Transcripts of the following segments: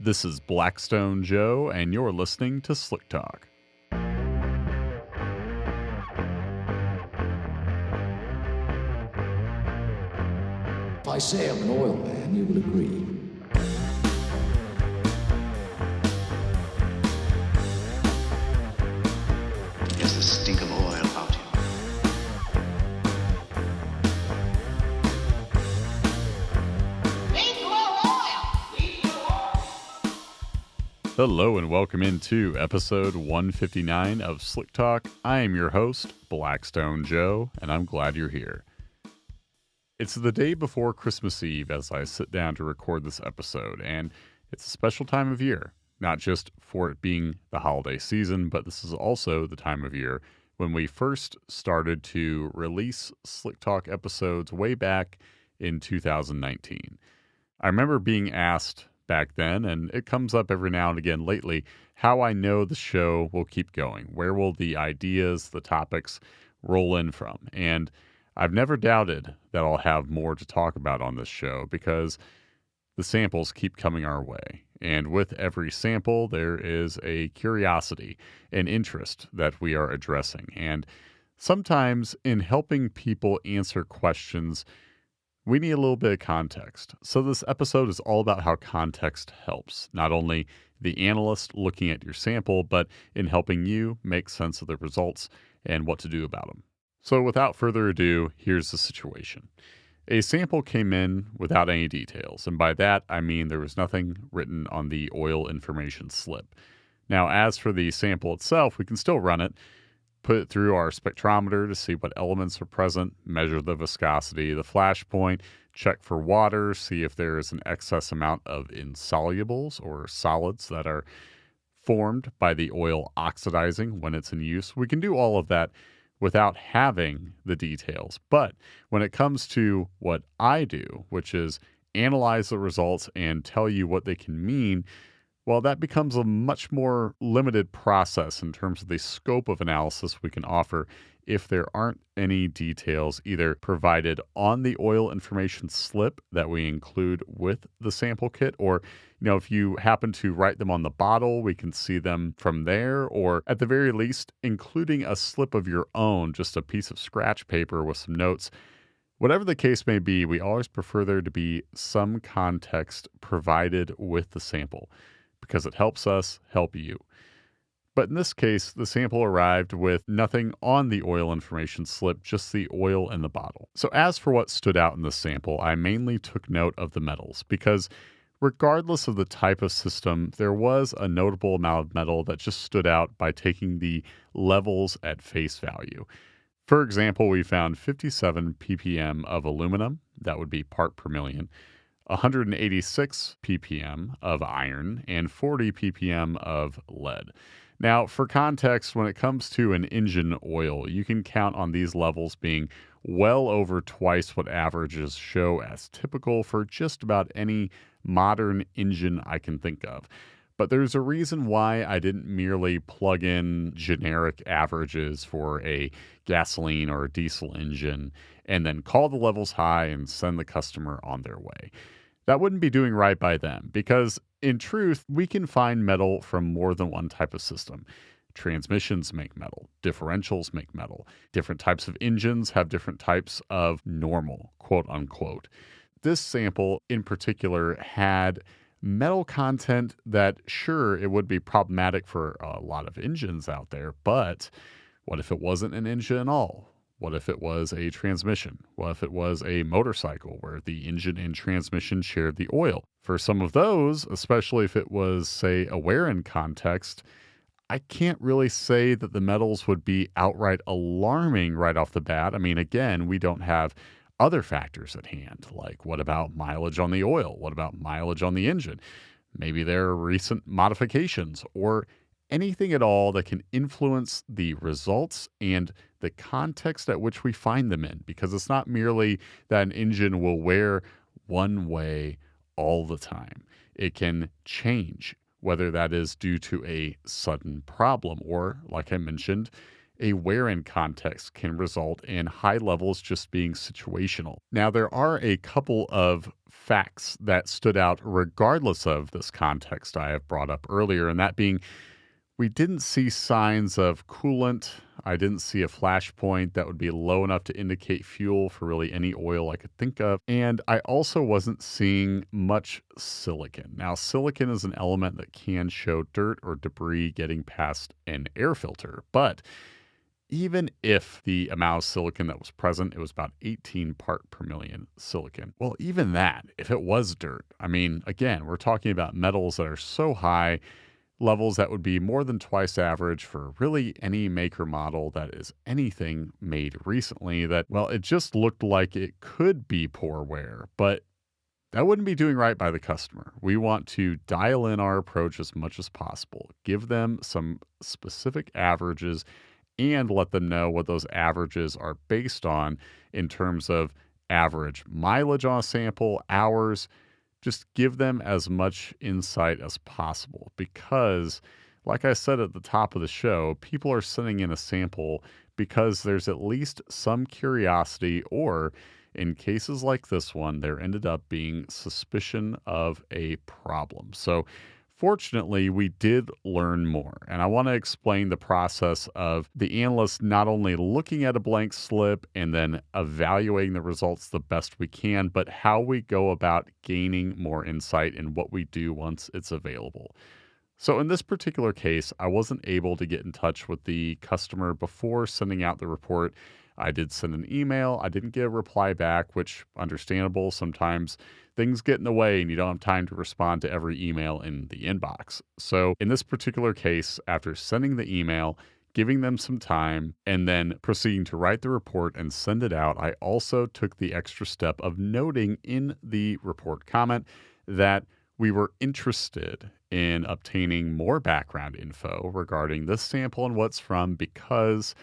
This is Blackstone Joe, and you're listening to Slick Talk. If I say I'm an oil man, you will agree. There's the stink of oil about him. Hello and welcome into episode 159 of Slick Talk. I am your host, Blackstone Joe, and I'm glad you're here. It's the day before Christmas Eve as I sit down to record this episode, and it's a special time of year, not just for it being the holiday season, but this is also the time of year when we first started to release Slick Talk episodes way back in 2019. I remember being asked back then, and it comes up every now and again lately, how I know the show will keep going. Where will the ideas, the topics roll in from? And I've never doubted that I'll have more to talk about on this show because the samples keep coming our way. And with every sample, there is a curiosity, an interest that we are addressing. And sometimes in helping people answer questions, we need a little bit of context. So this episode is all about how context helps, not only the analyst looking at your sample, but in helping you make sense of the results and what to do about them. So without further ado, here's the situation. A sample came in without any details, and by that I mean there was nothing written on the oil information slip. Now, as for the sample itself, we can still run it, put it through our spectrometer to see what elements are present, measure the viscosity, the flash point, check for water, see if there is an excess amount of insolubles or solids that are formed by the oil oxidizing when it's in use. We can do all of that without having the details. But when it comes to what I do, which is analyze the results and tell you what they can mean, well, that becomes a much more limited process in terms of the scope of analysis we can offer if there aren't any details either provided on the oil information slip that we include with the sample kit, or if you happen to write them on the bottle, we can see them from there, or at the very least, including a slip of your own, just a piece of scratch paper with some notes. Whatever the case may be, we always prefer there to be some context provided with the sample, because it helps us help you. But in this case, the sample arrived with nothing on the oil information slip, just the oil in the bottle. So as for what stood out in the sample, I mainly took note of the metals, because regardless of the type of system, there was a notable amount of metal that just stood out by taking the levels at face value. For example, we found 57 ppm of aluminum, that would be part per million, 186 ppm of iron, and 40 ppm of lead. Now, for context, when it comes to an engine oil, you can count on these levels being well over twice what averages show as typical for just about any modern engine I can think of. But there's a reason why I didn't merely plug in generic averages for a gasoline or a diesel engine and then call the levels high and send the customer on their way. That wouldn't be doing right by them, because in truth, we can find metal from more than one type of system. Transmissions make metal, differentials make metal, different types of engines have different types of normal, quote unquote. This sample in particular had metal content that, sure, it would be problematic for a lot of engines out there, but what if it wasn't an engine at all? What if it was a transmission? What if it was a motorcycle where the engine and transmission shared the oil? For some of those, especially if it was, say, a wear-in context, I can't really say that the metals would be outright alarming right off the bat. I mean, again, we don't have other factors at hand, like what about mileage on the oil? What about mileage on the engine? Maybe there are recent modifications or anything at all that can influence the results and the context at which we find them in, because it's not merely that an engine will wear one way all the time. It can change, whether that is due to a sudden problem or, like I mentioned, a wear-in context can result in high levels just being situational. Now, there are a couple of facts that stood out regardless of this context I have brought up earlier, and that being we didn't see signs of coolant. I didn't see a flash point that would be low enough to indicate fuel for really any oil I could think of. And I also wasn't seeing much silicon. Now, silicon is an element that can show dirt or debris getting past an air filter. But even if the amount of silicon that was present, it was about 18 part per million silicon. Well, even that, if it was dirt, I mean, again, we're talking about metals that are so high, levels that would be more than twice average for really any maker model that is anything made recently, that, well, it just looked like it could be poor wear, but that wouldn't be doing right by the customer. We want to dial in our approach as much as possible, give them some specific averages, and let them know what those averages are based on in terms of average mileage on a sample, hours. Just give them as much insight as possible because, like I said at the top of the show, people are sending in a sample because there's at least some curiosity, or in cases like this one, there ended up being suspicion of a problem. So fortunately, we did learn more, and I want to explain the process of the analyst not only looking at a blank slip and then evaluating the results the best we can, but how we go about gaining more insight in what we do once it's available. So in this particular case, I wasn't able to get in touch with the customer before sending out the report. I did send an email. I didn't get a reply back, which understandable. Sometimes things get in the way and you don't have time to respond to every email in the inbox. So in this particular case, after sending the email, giving them some time, and then proceeding to write the report and send it out, I also took the extra step of noting in the report comment that we were interested in obtaining more background info regarding this sample and what's from, because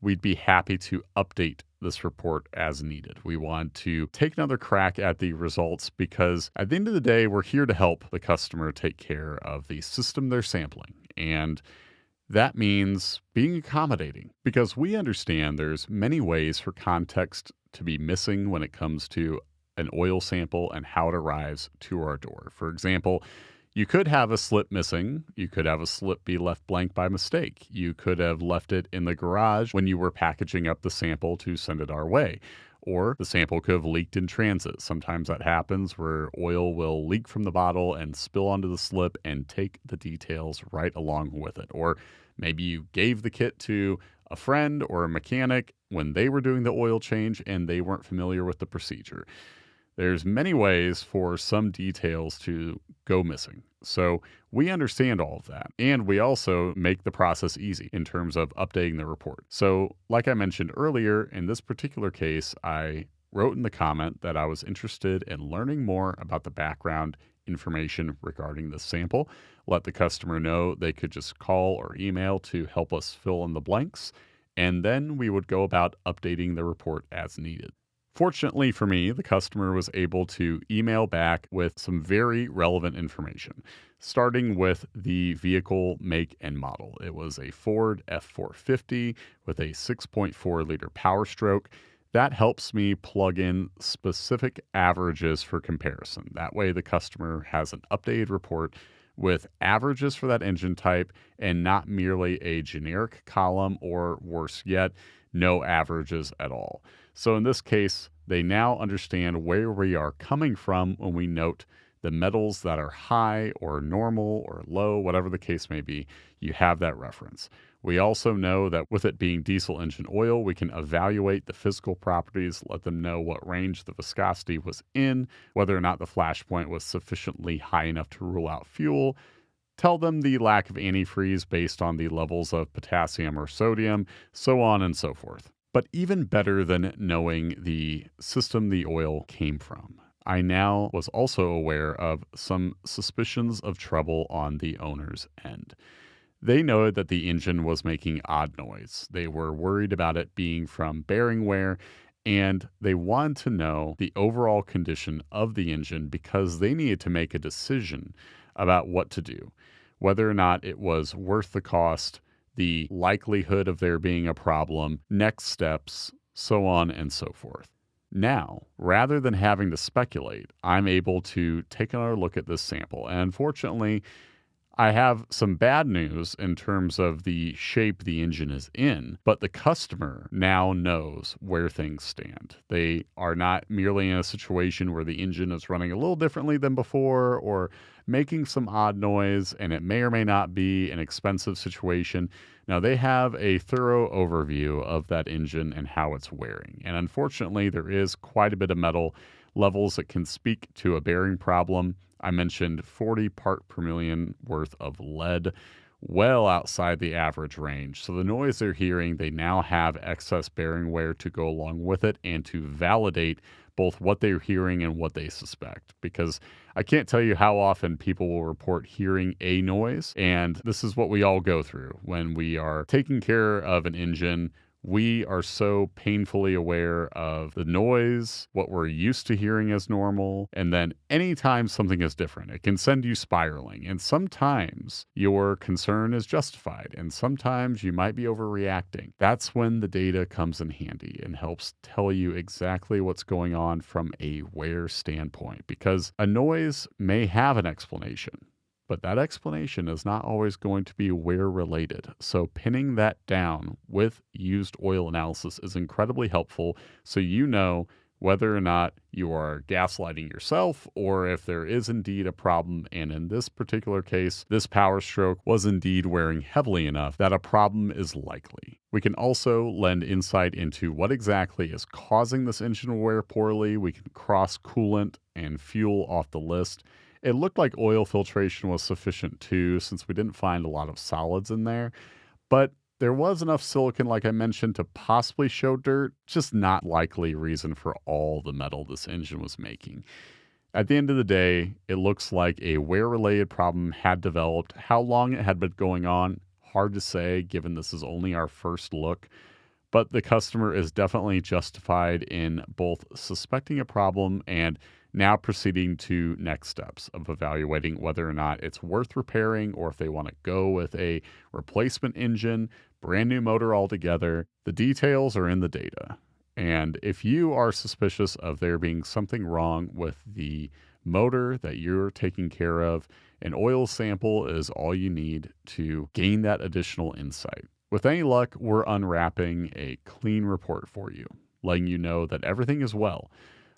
we'd be happy to update this report as needed. We want to take another crack at the results because at the end of the day, we're here to help the customer take care of the system they're sampling. And that means being accommodating because we understand there's many ways for context to be missing when it comes to an oil sample and how it arrives to our door. For example, you could have a slip missing. You could have a slip be left blank by mistake. You could have left it in the garage when you were packaging up the sample to send it our way. Or the sample could have leaked in transit. Sometimes that happens where oil will leak from the bottle and spill onto the slip and take the details right along with it. Or maybe you gave the kit to a friend or a mechanic when they were doing the oil change and they weren't familiar with the procedure. There's many ways for some details to go missing. So we understand all of that. And we also make the process easy in terms of updating the report. So like I mentioned earlier, in this particular case, I wrote in the comment that I was interested in learning more about the background information regarding the sample. Let the customer know they could just call or email to help us fill in the blanks. And then we would go about updating the report as needed. Fortunately for me, the customer was able to email back with some very relevant information, starting with the vehicle make and model. It was a Ford F450 with a 6.4 liter Power Stroke. That helps me plug in specific averages for comparison. That way the customer has an updated report with averages for that engine type and not merely a generic column, or worse yet, no averages at all. So in this case, they now understand where we are coming from when we note the metals that are high or normal or low, whatever the case may be. You have that reference. We also know that with it being diesel engine oil, we can evaluate the physical properties, let them know what range the viscosity was in, whether or not the flash point was sufficiently high enough to rule out fuel, tell them the lack of antifreeze based on the levels of potassium or sodium, so on and so forth. But even better than knowing the system the oil came from, I now was also aware of some suspicions of trouble on the owner's end. They noted that the engine was making odd noise. They were worried about it being from bearing wear, and they wanted to know the overall condition of the engine because they needed to make a decision about what to do, whether or not it was worth the cost the likelihood of there being a problem, next steps, so on and so forth. Now, rather than having to speculate, I'm able to take another look at this sample. And unfortunately, I have some bad news in terms of the shape the engine is in, but the customer now knows where things stand. They are not merely in a situation where the engine is running a little differently than before or making some odd noise, and it may or may not be an expensive situation. Now, they have a thorough overview of that engine and how it's wearing. And unfortunately, there is quite a bit of metal levels that can speak to a bearing problem. I mentioned 40 part per million worth of lead, well outside the average range. So the noise they're hearing, they now have excess bearing wear to go along with it and to validate both what they're hearing and what they suspect. Because I can't tell you how often people will report hearing a noise, and this is what we all go through when we are taking care of an engine. We are so painfully aware of the noise, what we're used to hearing as normal, and then anytime something is different, it can send you spiraling. And sometimes your concern is justified, and sometimes you might be overreacting. That's when the data comes in handy and helps tell you exactly what's going on from a wear standpoint, because a noise may have an explanation, but that explanation is not always going to be wear related. So pinning that down with used oil analysis is incredibly helpful, so you know whether or not you are gaslighting yourself or if there is indeed a problem. And in this particular case, this power stroke was indeed wearing heavily enough that a problem is likely. We can also lend insight into what exactly is causing this engine to wear poorly. We can cross coolant and fuel off the list. It looked like oil filtration was sufficient too, since we didn't find a lot of solids in there. But there was enough silicon, like I mentioned, to possibly show dirt, just not likely reason for all the metal this engine was making. At the end of the day, it looks like a wear-related problem had developed. How long it had been going on, hard to say, given this is only our first look. But the customer is definitely justified in both suspecting a problem and now proceeding to next steps of evaluating whether or not it's worth repairing or if they want to go with a replacement engine, brand new motor altogether. The details are in the data. And if you are suspicious of there being something wrong with the motor that you're taking care of, an oil sample is all you need to gain that additional insight. With any luck, we're unwrapping a clean report for you, letting you know that everything is well.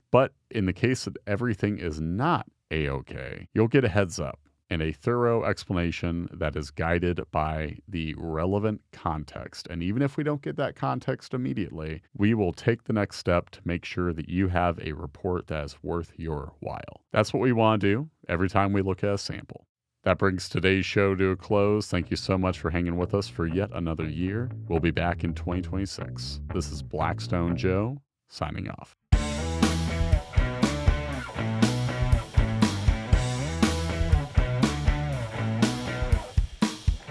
But in the case that everything is not A-OK, you'll get a heads up and a thorough explanation that is guided by the relevant context. And even if we don't get that context immediately, we will take the next step to make sure that you have a report that is worth your while. That's what we want to do every time we look at a sample. That brings today's show to a close. Thank you so much for hanging with us for yet another year. We'll be back in 2026. This is Blackstone Joe, signing off.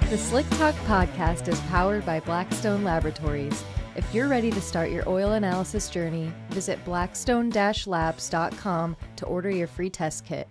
The Slick Talk podcast is powered by Blackstone Laboratories. If you're ready to start your oil analysis journey, visit blackstone-labs.com to order your free test kit.